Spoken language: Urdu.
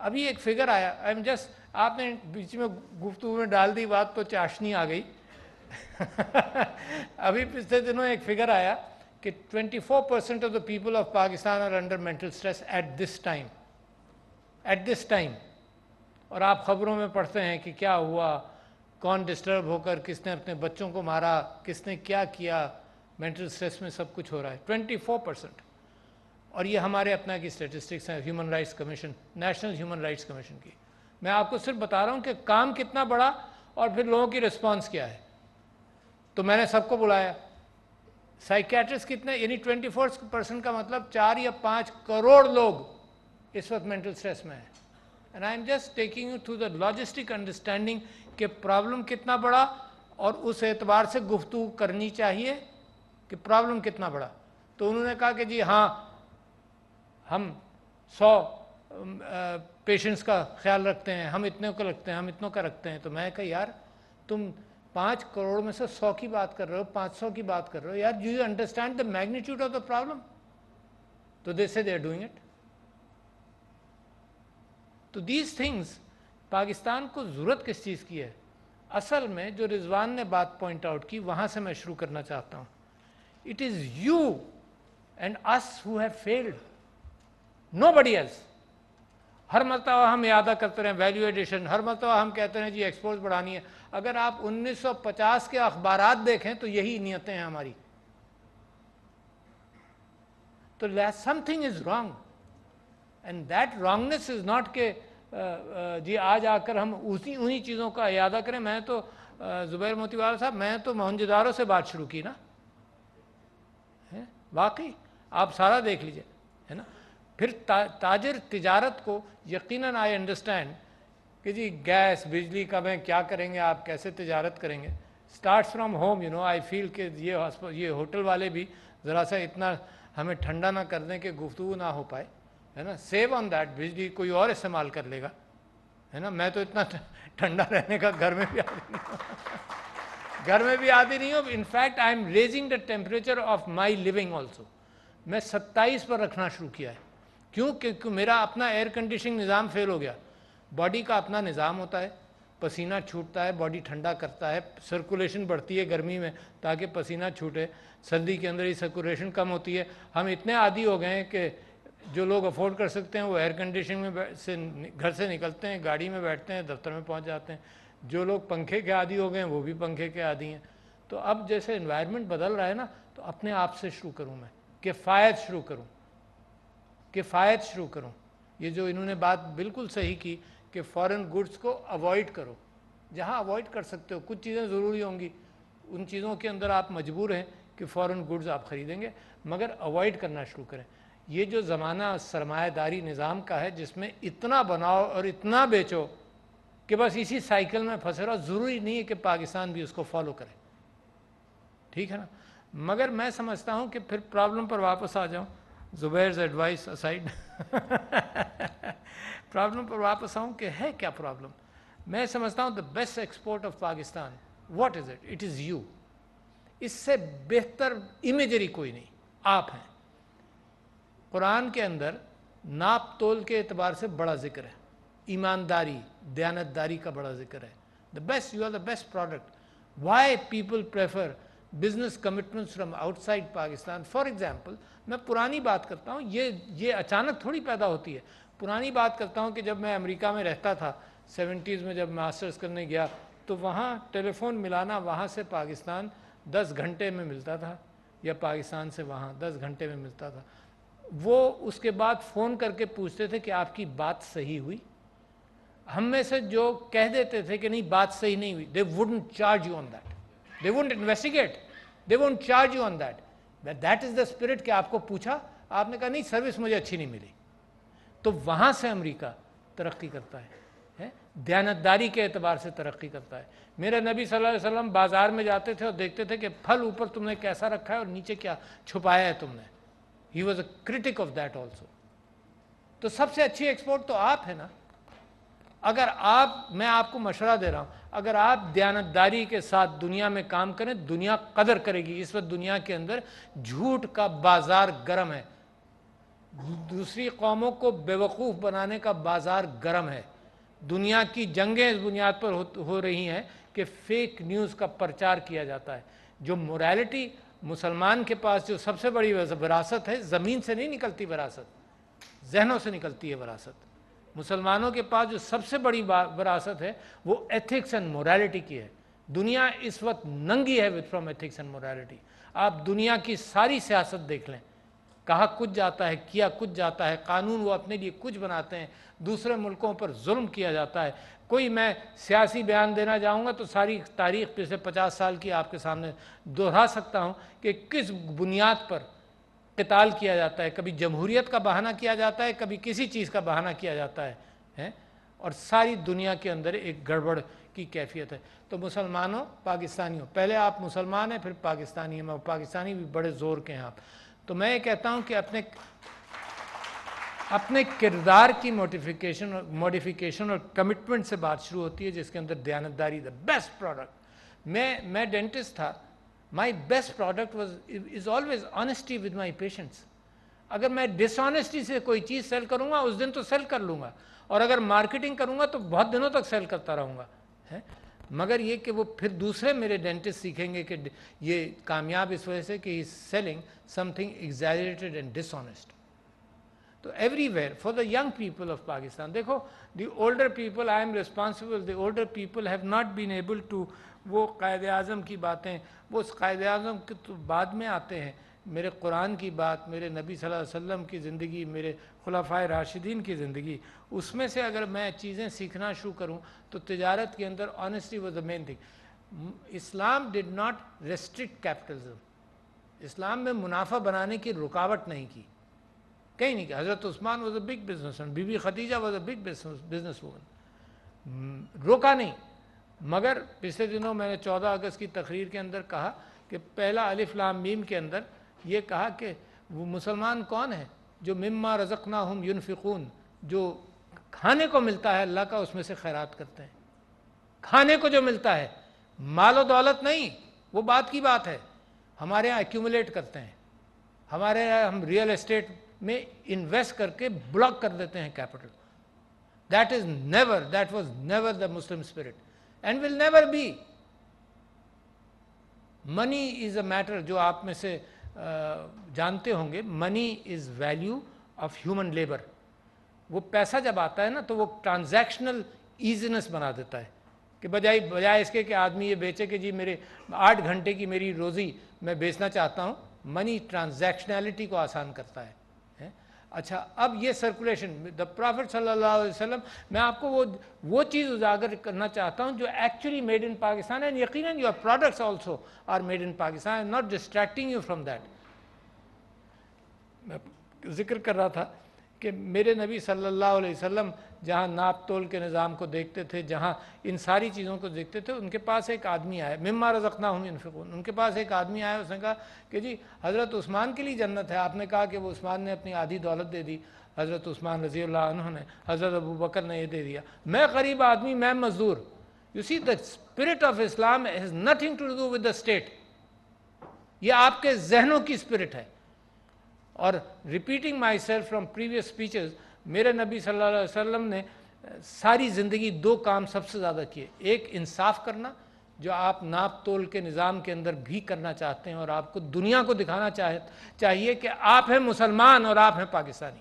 ابھی ایک فگر آیا, آئی ایم جسٹ, آپ نے بیچ میں گفتگو میں ڈال دی بات تو چاشنی آ گئی. ابھی پچھلے دنوں ایک فگر آیا کہ 24% of the people of Pakistan are under mental stress at this time, at this time. اور آپ خبروں میں پڑھتے ہیں کہ کیا ہوا, کون ڈسٹرب ہو کر کس نے اپنے بچوں کو مارا, کس نے کیا کیا, مینٹل اسٹریس میں سب کچھ ہو رہا ہے 24%. اور یہ ہمارے اپنا کی اسٹیٹسٹکس ہیں, human rights commission, national human rights commission کی. میں آپ کو صرف بتا رہا ہوں کہ کام کتنا بڑا اور پھر لوگوں کی رسپانس کیا ہے. تو میں نے سب کو بلایا, سائیکیٹرسٹ کتنے, یعنی 24% کا مطلب 4 یا 5 کروڑ لوگ اس وقت مینٹل اسٹریس میں ہیں. And I am just taking you through the logistic understanding کہ پرابلم کتنا بڑا اور اس اعتبار سے گفتگو کرنی چاہیے کہ پرابلم کتنا بڑا. تو انہوں نے کہا کہ جی ہاں ہم 100 پیشنٹس کا خیال رکھتے ہیں, ہم اتنے کا رکھتے ہیں, ہم اتنوں کا رکھتے ہیں. تو میں کہا یار تم 5 کروڑ میں سے 100 کی بات کر رہے ہو, 500 کی بات کر رہے ہو, یار do you understand the magnitude of the problem. تو دے سے دے آر ڈوئنگ اٹ. تو دیز تھنگس, پاکستان کو ضرورت کس چیز کی ہے اصل میں, جو رضوان نے بات پوائنٹ آؤٹ کی وہاں سے میں شروع کرنا چاہتا ہوں. It is you and us who have failed, nobody else. ہر مرتبہ ہم اعادہ کرتے رہے ویلیو ایڈیشن, ہر مرتبہ ہم کہتے ہیں جی ایکسپورٹ بڑھانی ہے. اگر آپ 1950 کے اخبارات دیکھیں تو یہی نیتیں ہیں ہماری. تو something is wrong, and that wrongness is not کہ جی آج آ کر ہم انہی چیزوں کا اعادہ کریں. میں تو زبیر موتی والا صاحب, میں تو موہنجودارو سے بات شروع کی نا, واقعی آپ سارا دیکھ لیجئے, ہے نا. پھر تاجر تجارت کو یقیناً آئی انڈرسٹینڈ کہ جی گیس بجلی کا میں کیا کریں گے, آپ کیسے تجارت کریں گے. Starts from home, you know I feel کہ یہ ہوٹل والے بھی ذرا سا اتنا ہمیں ٹھنڈا نہ کر دیں کہ گفتگو نہ ہو پائے, ہے نا. سیو آن دیٹ, بجلی کوئی اور استعمال کر لے گا, ہے نا. میں تو اتنا ٹھنڈا رہنے کا گھر میں بھی عادی نہیں ہوں, گھر میں بھی عادی نہیں ہوں. In fact I am raising the temperature of my living also. میں 27 پر رکھنا شروع کیا ہے. کیوں؟ کیونکہ میرا اپنا ایئر کنڈیشننگ نظام فیل ہو گیا. باڈی کا اپنا نظام ہوتا ہے, پسینہ چھوٹتا ہے, باڈی ٹھنڈا کرتا ہے, سرکولیشن بڑھتی ہے گرمی میں تاکہ پسینہ چھوٹے, سردی کے اندر ہی سرکولیشن کم ہوتی ہے. ہم اتنے عادی ہو گئے ہیں کہ جو لوگ افورڈ کر سکتے ہیں وہ ایئر کنڈیشننگ میں سے گھر سے نکلتے ہیں, گاڑی میں بیٹھتے ہیں, دفتر میں پہنچ جاتے ہیں. جو لوگ پنکھے کے عادی ہو گئے ہیں وہ بھی پنکھے کے عادی ہیں. تو اب جیسے انوائرمنٹ بدل رہا ہے نا, تو اپنے آپ سے شروع کروں, میں کفایت شروع کروں, کفایت شروع کروں. یہ جو انہوں نے بات بالکل صحیح کی کہ فارن گڈس کو اوائڈ کرو, جہاں اوائڈ کر سکتے ہو. کچھ چیزیں ضروری ہوں گی, ان چیزوں کے اندر آپ مجبور ہیں کہ فارن گڈز آپ خریدیں گے, مگر اوائڈ کرنا شروع کریں. یہ جو زمانہ سرمایہ داری نظام کا ہے جس میں اتنا بناؤ اور اتنا بیچو کہ بس اسی سائیکل میں پھنسے رہو, ضروری نہیں ہے کہ پاکستان بھی اس کو فالو کرے, ٹھیک ہے نا. مگر میں سمجھتا ہوں کہ پھر پرابلم پر واپس آ جاؤں, زبیرز ایڈوائس اسائڈ, پرابلم پر واپس آؤں کہ ہے کیا پرابلم. میں سمجھتا ہوں the best export of Pakistan, what is it? It is you. اس سے بہتر امیجری کوئی نہیں, آپ ہیں. قرآن کے اندر ناپ تول کے اعتبار سے بڑا ذکر ہے, ایمانداری دیانتداری کا بڑا ذکر ہے. The best, you are the best product. Why people prefer business commitments from outside Pakistan. For example میں پرانی بات کرتا ہوں, یہ اچانک تھوڑی پیدا ہوتی ہے. پرانی بات کرتا ہوں کہ جب میں امریکہ میں رہتا تھا 70s میں, جب ماسٹرز کرنے گیا تو وہاں ٹیلی فون ملانا وہاں سے پاکستان 10 گھنٹے میں ملتا تھا, یا پاکستان سے وہاں 10 گھنٹے میں ملتا تھا. وہ اس کے بعد فون کر کے پوچھتے تھے کہ آپ کی بات صحیح ہوئی. ہم میں سے جو کہہ دیتے تھے کہ نہیں بات صحیح نہیں ہوئی, they wouldn't charge you on that, they wouldn't investigate, they won't charge you on that. That is the spirit کہ آپ کو پوچھا, آپ نے کہا نہیں سروس مجھے اچھی نہیں ملی. تو وہاں سے امریکہ ترقی کرتا ہے, دیانتداری کے اعتبار سے ترقی کرتا ہے. میرے نبی صلی اللہ علیہ وسلم بازار میں جاتے تھے اور دیکھتے تھے کہ پھل اوپر تم نے کیسا رکھا ہے اور نیچے کیا چھپایا ہے تم نے. He was a critic of that also. تو سب سے اچھی ایکسپورٹ تو آپ ہے نا. اگر میں آپ کو مشورہ دے رہا ہوں, اگر آپ دیانتداری کے ساتھ دنیا میں کام کریں, دنیا قدر کرے گی. اس وقت دنیا کے اندر جھوٹ کا بازار گرم ہے, دوسری قوموں کو بیوقوف بنانے کا بازار گرم ہے. دنیا کی جنگیں اس بنیاد پر ہو رہی ہیں کہ فیک نیوز کا پرچار کیا جاتا ہے. جو موریلٹی مسلمان کے پاس جو سب سے بڑی وراثت ہے، زمین سے نہیں نکلتی وراثت، ذہنوں سے نکلتی ہے وراثت. مسلمانوں کے پاس جو سب سے بڑی وراثت ہے وہ ایتھکس اینڈ موریلٹی کی ہے. دنیا اس وقت ننگی ہے فرام ایتھکس اینڈ موریلٹی. آپ دنیا کی ساری سیاست دیکھ لیں، کہا کچھ جاتا ہے، کیا کچھ جاتا ہے، قانون وہ اپنے لیے کچھ بناتے ہیں، دوسرے ملکوں پر ظلم کیا جاتا ہے. کوئی میں سیاسی بیان دینا چاہوں گا تو ساری تاریخ پچھلے 50 سال کی آپ کے سامنے دہرا سکتا ہوں کہ کس بنیاد پر قتال کیا جاتا ہے. کبھی جمہوریت کا بہانہ کیا جاتا ہے، کبھی کسی چیز کا بہانہ کیا جاتا ہے، اور ساری دنیا کے اندر ایک گڑبڑ کی کیفیت ہے. تو مسلمانوں، پاکستانیوں، پہلے آپ مسلمان ہیں پھر پاکستانی ہیں، میں پاکستانی بھی بڑے زور کے ہیں آپ. تو میں یہ کہتا ہوں کہ اپنے کردار کی موڈیفیکیشن اور کمٹمنٹ سے بات شروع ہوتی ہے، جس کے اندر دیانتداری دا بیسٹ پروڈکٹ. میں ڈینٹسٹ تھا. My best product is always honesty with my patients. اگر میں ڈس آنیسٹی سے کوئی چیز سیل کروں گا اس دن تو سیل کر لوں گا، اور اگر مارکیٹنگ کروں گا تو بہت دنوں تک سیل کرتا رہوں گا. مگر یہ کہ وہ پھر دوسرے میرے ڈینٹسٹ سیکھیں گے کہ یہ کامیاب اس وجہ سے کہ he is selling something exaggerated and dishonest. تو everywhere for the young people of Pakistan, دیکھو the older people, I am responsible, the older people have not been able to, وہ قائد اعظم کی باتیں، وہ اس قائد اعظم کے تو بعد میں آتے ہیں. میرے قرآن کی بات، میرے نبی صلی اللہ علیہ وسلم کی زندگی، میرے خلفائے راشدین کی زندگی، اس میں سے اگر میں چیزیں سیکھنا شروع کروں تو تجارت کے اندر honesty was the main thing. اسلام ڈڈ ناٹ ریسٹرکٹ کیپٹلزم. اسلام میں منافع بنانے کی رکاوٹ نہیں کی، کہیں نہیں کہ. حضرت Usman was a big businessman, بی بی خدیجہ was a big businesswoman, روکا نہیں. مگر پچھلے دنوں میں نے 14 اگست کی تقریر کے اندر کہا کہ پہلا الف لام میم کے اندر یہ کہا کہ وہ مسلمان کون ہے جو مما رزقناہم ینفقون، جو کھانے کو ملتا ہے اللہ کا اس میں سے خیرات کرتے ہیں. کھانے کو جو ملتا ہے، مال و دولت نہیں، وہ بات کی بات ہے. ہمارے یہاں ایکیومولیٹ کرتے ہیں، ہمارے یہاں ہم ریئل اسٹیٹ میں انویسٹ کر کے بلاک کر دیتے ہیں capital. That was never the Muslim spirit and will never be. Money is a matter, جو آپ میں سے جانتے ہوں گے، money is value of human labour. وہ پیسہ جب آتا ہے نا تو وہ ٹرانزیکشنل ایزینس بنا دیتا ہے، کہ بجائے اس کے کہ آدمی یہ بیچے کہ جی میرے 8 گھنٹے کی میری روزی میں بیچنا چاہتا ہوں. منی ٹرانزیکشنلٹی کو آسان کرتا ہے. اچھا، اب یہ سرکولیشن، دا پرافٹ صلی اللہ علیہ وسلم، میں آپ کو وہ چیز اجاگر کرنا چاہتا ہوں جو ایکچولی میڈ ان پاکستان ہے. یقیناً your products also are made in Pakistan. I am not distracting you from that. میں ذکر کر رہا تھا کہ میرے نبی صلی اللہ علیہ وسلم جہاں ناپ تول کے نظام کو دیکھتے تھے، جہاں ان ساری چیزوں کو دیکھتے تھے، ان کے پاس ایک آدمی آیا، مما رزقناہم ینفقون. ان کے پاس ایک آدمی آیا، اس نے کہا کہ جی حضرت عثمان کے لیے جنت ہے. آپ نے کہا کہ وہ عثمان نے اپنی آدھی دولت دے دی، حضرت عثمان رضی اللہ عنہ نے، حضرت ابو بکر نے یہ دے دیا. میں غریب آدمی، میں مزدور. You see the spirit of Islam has nothing to do with the state. یہ آپ کے ذہنوں کی اسپرٹ ہے. اور repeating myself from previous speeches, میرے نبی صلی اللہ علیہ وسلم نے ساری زندگی 2 کام سب سے زیادہ کیے. ایک انصاف کرنا، جو آپ ناپ تول کے نظام کے اندر بھی کرنا چاہتے ہیں، اور آپ کو دنیا کو دکھانا چاہیے کہ آپ ہیں مسلمان اور آپ ہیں پاکستانی.